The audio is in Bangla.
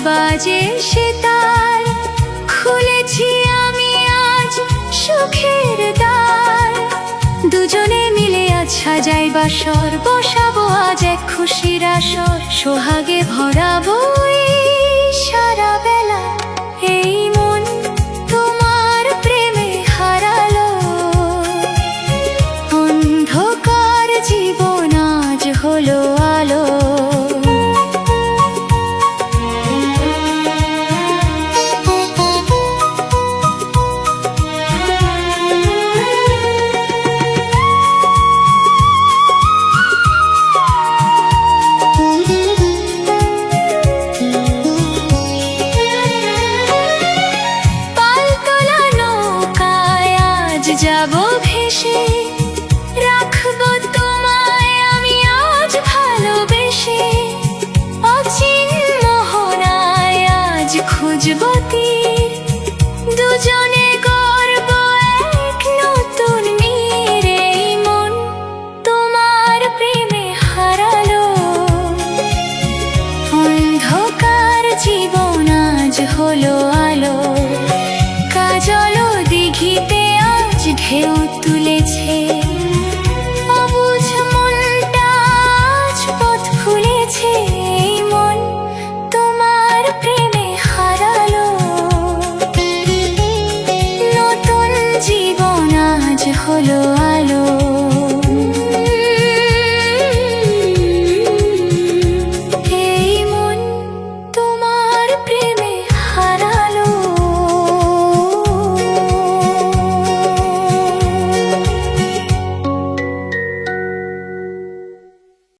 বাজে সেতার, খুলেছি আমি আজ সুখের দ্বার। দুজনে মিলে আজ সাজাই বাসর, বসাবো আজ এক খুশির আসর। সোহাগে ভরাবো এই সারা বেলা, এই মন তোমার প্রেমে হারালো। অন্ধকার জীবন আজ হলো আলো। যাবো ভেসে, রাখবো তোমায় আমি আজ ভালোবেসে। অচিন মোহনায় আজ খুঁজবো তীর, দুজনে গড়বো এক নতুন নীর। এই মন তোমার প্রেমে হারালো, অন্ধকার জীবন আজ হলো